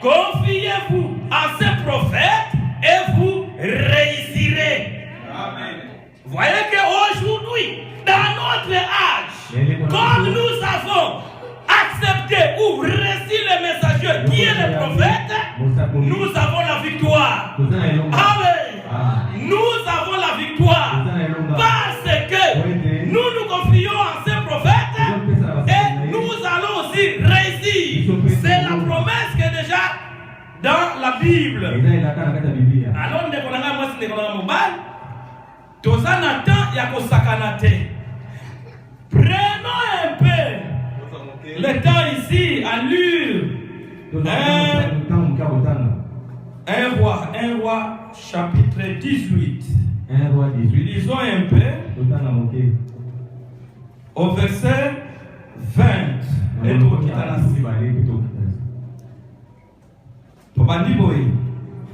Confiez-vous à ces prophètes et vous réussirez. Amen. Voyez qu'aujourd'hui, dans notre âge, comme nous avons accepté ou reçu le messager qui est le prophète, nous avons la victoire. Amen. Nous avons la victoire parce que nous nous confions à ces prophètes et nous allons aussi réussir. C'est la promesse qui est déjà dans la Bible. Alors, prenons un peu le temps ici à lire un roi chapitre 18. Lisons un peu au verset 20.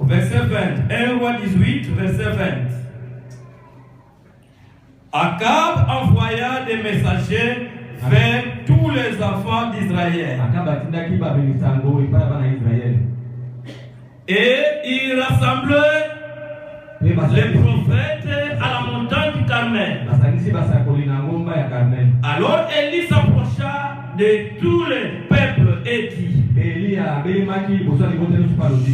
Au verset 20. 1 roi 18, verset 20. Akab envoya des messagers vers tous les enfants d'Israël. Et il rassemblait les prophètes à la montagne du Carmel. Alors Élie s'approcha de tous les peuples et dit: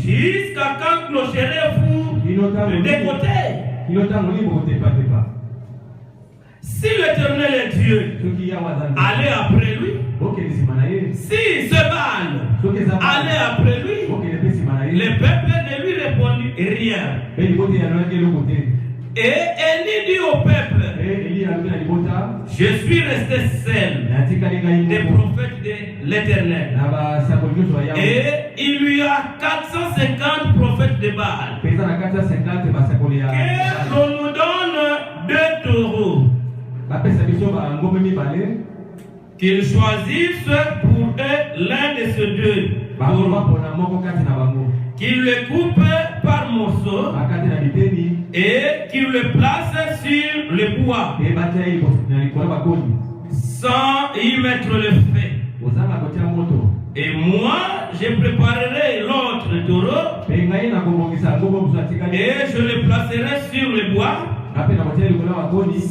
jusqu'à quand clocherez-vous de côté? Si l'Éternel est Dieu, allez après lui. Si c'est Baal, allez après lui. Les peuples ne lui répondent rien. Et Élie dit au peuple: je suis resté seul des prophètes de l'Éternel. Et il lui a 450 prophètes de Baal. Que l'on nous donne 2 taureaux, qu'ils choisissent pour eux l'un de ces 2 taureaux, qu'ils le coupent par morceaux et qu'ils le placent sur le bois sans y mettre le feu. Et moi, je préparerai l'autre taureau et je le placerai sur le bois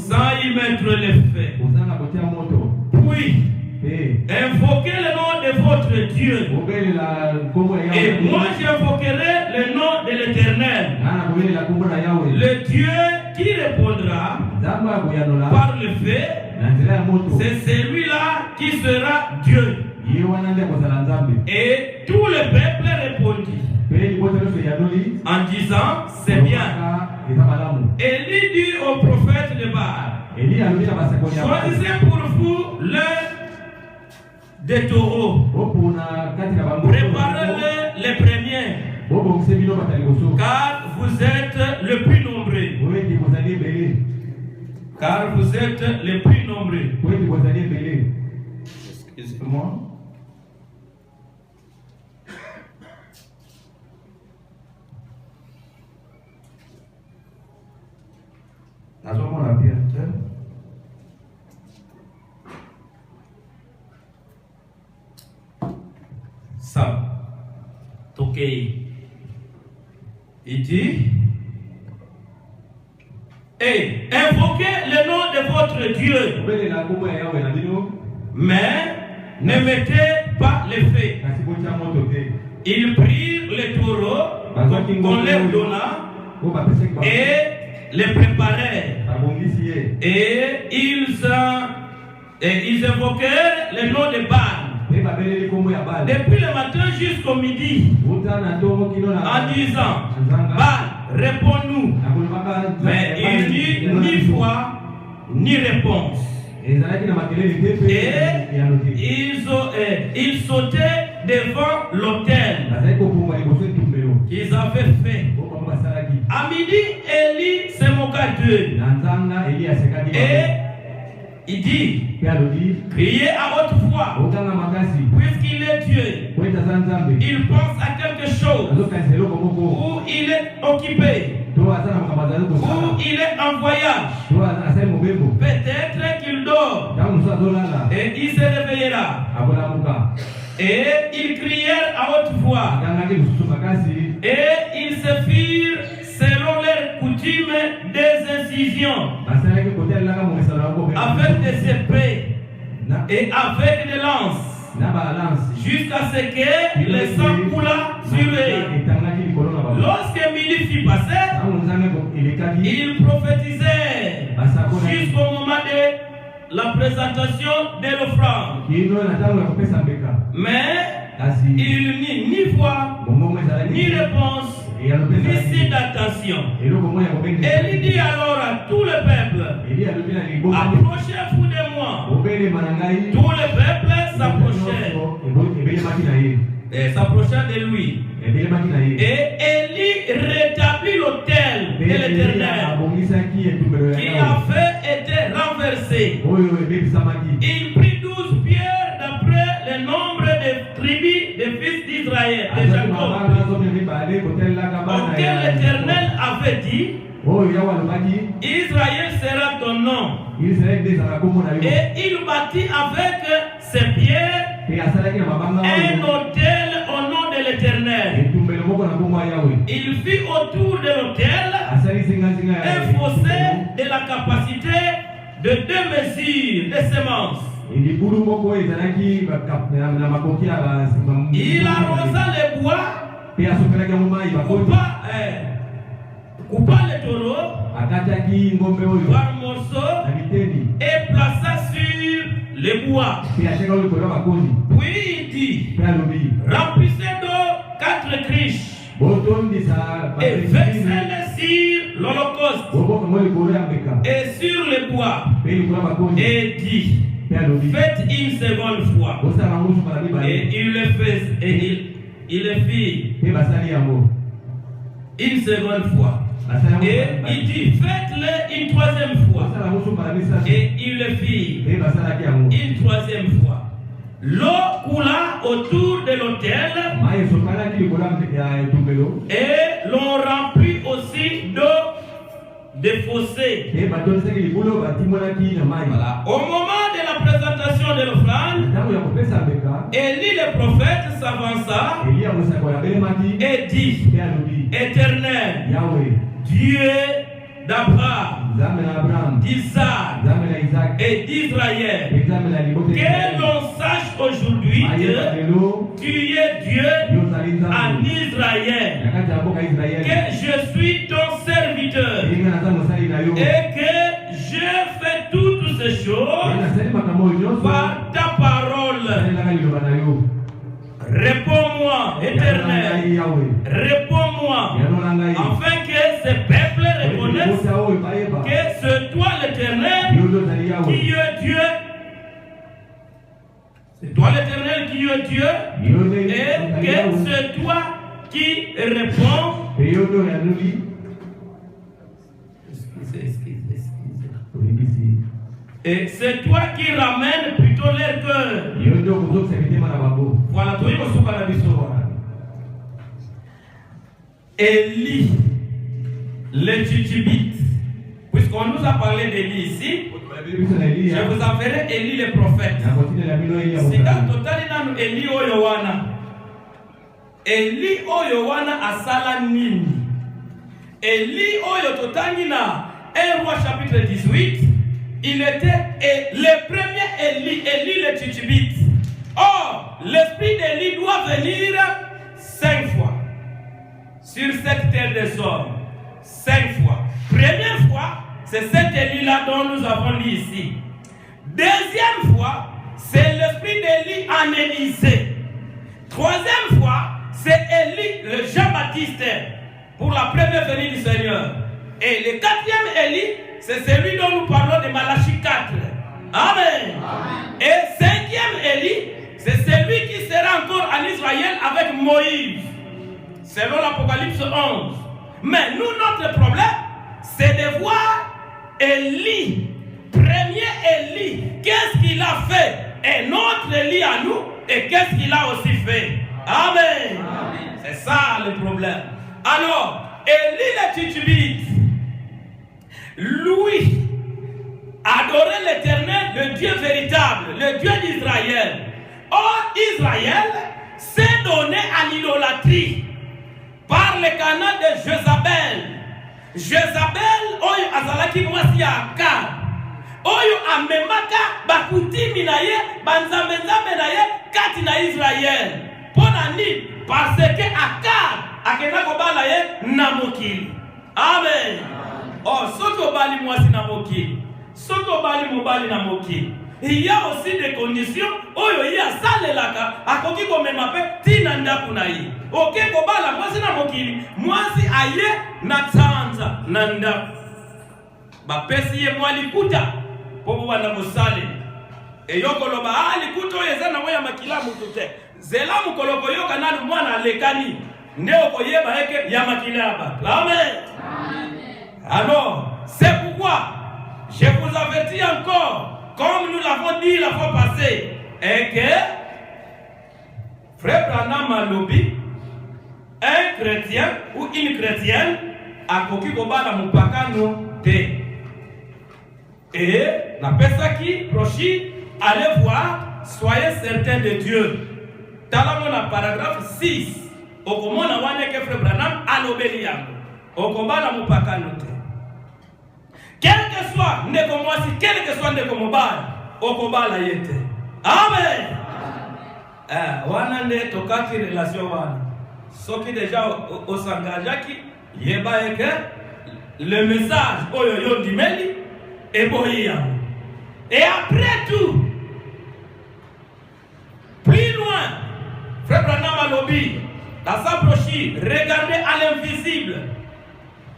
sans y mettre le feu. Puis, invoquez le nom de votre Dieu. Et moi, j'invoquerai le nom de l'Éternel, le Dieu qui répondra par le feu. C'est celui-là qui sera Dieu. Et tout le peuple répondit en disant: c'est bien. Élie dit au prophète de Baal: choisissez pour vous l'un des taureaux, préparez-les les premiers, car vous êtes le plus nombreux. Car vous êtes les plus nombreux. Excusez-moi. Ça. Ok. Il dit: et invoquez le nom de votre Dieu, mais ne mettez pas les feux. Ils prirent les taureaux qu'on leur donna et les préparèrent. Et ils invoquèrent le nom de Baal depuis le matin jusqu'au midi, en disant: Baal, réponds-nous. Mais il n'y eut ni voix ni réponse. Et ils sautaient devant l'autel qu'ils avaient fait. À midi, Élie se moqua d'eux. Et il dit: criez à haute voix, puisqu'il est Dieu. Il pense à quelque chose, ou il est occupé, ou il est en voyage. Peut-être qu'il dort et il se réveillera. Et ils crièrent à haute voix: et avec des lances. Jusqu'à ce que le sang coula sur eux. Lorsque midi fut passé, il prophétisait jusqu'au moment de la présentation de l'offrande. Mais il n'y ni voix, ni réponse, ni signe d'attention. Élie dit alors à tout le peuple, approchez-vous de moi. Tout le peuple s'approchait de lui. Et Élie rétablit l'autel de l'Éternel qui avait été renversé. Il prit 12 pierres d'après le nombre de tribus des fils d'Israël, de Jacob, auquel l'Éternel avait dit, Israël sera ton nom. Et il bâtit avec ses pierres un autel au nom de l'Éternel. Il fit autour de l'autel un fossé de la capacité de 2 mesures de semences. Il arrosa les bois, coupa les taureaux par morceaux et plaça sur les bois. Puis il dit, remplissez d'eau 4 criches et versez-les sur l'holocauste et sur les bois. Et dit, faites une seconde fois. Et il le fait, et il le fit une seconde fois. Et il dit, faites-le une 3e fois. Et il le fit une 3e fois. L'eau coula autour de l'autel et l'on remplit aussi d'eau des fossés. Voilà. Au moment de la présentation de l'offrande, Élie le prophète s'avança et dit, Éternel, Dieu d'Abraham, d'Isaac et d'Israël, que l'on sache aujourd'hui que tu es Dieu en Israël, que je suis ton serviteur et que je fais toutes ces choses par ta parole. Réponds-moi, Éternel, réponds-moi, afin que ce peuple reconnaisse que c'est toi l'Éternel qui est Dieu. C'est toi l'Éternel qui est Dieu et que c'est toi qui réponds. Et c'est toi qui ramènes plutôt leur cœur. Voilà, tout le monde. Élie, le Tchitchibite. Puisqu'on nous a parlé d'Élie ici, je vous enverrai Élie le prophète. C'est dans total dans Élie Oyowana. Élie Oyowana asala nini. Élie Oyo totanina 1 Roi chapitre 18. Il était le premier Élie, Élie le Tchitchibite. Or, l'esprit d'Élie doit venir 5 fois sur cette terre des hommes. 5 fois. Première fois, c'est cet Élie-là dont nous avons lu ici. Deuxième fois, c'est l'esprit d'Élie en Élysée. Troisième fois, c'est Élie, le Jean-Baptiste, pour la première venue du Seigneur. Et le 4e Élie, c'est celui dont nous parlons de Malachie 4. Amen. Amen. Et 5e Élie, c'est celui qui sera encore en Israël avec Moïse, selon l'Apocalypse 11. Mais nous, notre problème, c'est de voir Élie, premier Élie, qu'est-ce qu'il a fait, et notre Élie à nous, et qu'est-ce qu'il a aussi fait. Amen. Amen. C'est ça le problème. Alors, Élie le Tchitchibite, lui, adorait l'Éternel, le Dieu véritable, le Dieu d'Israël. Or, Israël s'est donné à l'idolâtrie par le canal de Jézabel. Jézabel, oyo azalaki mwasi ya Akab. oyo amemaka bakutimi na ye banzambe na ye kati na Israël. Pona ni parce que Akab akenda kobala ye na mokili. Amen. Oh, soki obali mwasi na mokili, soki obali mobali na mokili, il y a aussi des conditions oyo ye asalelaka akoki komema pe tina ndaku na ye. Oke kobala mwasi na mokili, mwasi aye na tsanza na ndaku. Bapesi ye mwalikuta pobo wana mosale. Eyokoloba alikuta oyo eza na moya makila mutu te. Zela mukoloko yoka nanu mwana alekani. Nde okoyeba eke ya makila ya bato. Amen. Alors, c'est pourquoi je vous avertis encore, comme nous l'avons dit la fois passée, et que Frère Branham alobi, un chrétien ou une chrétienne a koki kobala mupakano te. Et la personne qui prochi, allez voir, soyez certains de Dieu. Talamona paragraphe 6. Okomona wane ke Frère Branham alobeli yango. Okobala mupakano te. Quel que soit ndeko mwasi, quel que soit ndeko mobali, okobala yete. Amen. Wana nde tokaki relation wana. Soki déjà osangajaki yeba eke le message oyo yo dimeli eboyi. Et après tout, plus loin, Frère Branham alobi dans sa brochure, regardez à l'invisible.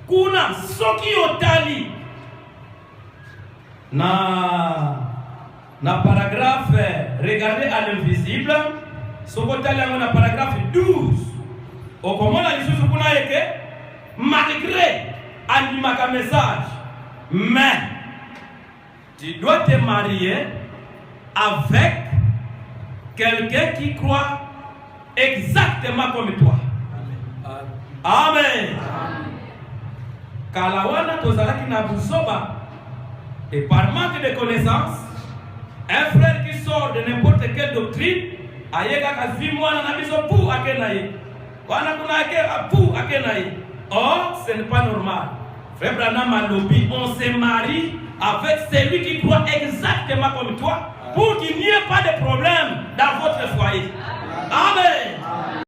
Kuna soki otali na paragraphe, regardez à l'invisible. Sokotali na paragraphe 12. Okomona lisusu kuna eke malgré animaka message, mais tu dois te marier avec quelqu'un qui croit exactement comme toi. Amen. Kalawana tozalaki na busoba. Et par manque de connaissances, un frère qui sort de n'importe quelle doctrine, ayega kazi mwana na biso pou akenaye. Wana kuna ake pou akenaye. Or, ce n'est pas normal. Frère Branham alobi, on se marie avec celui qui croit exactement comme toi, pour qu'il n'y ait pas de problème dans votre foyer. Amen.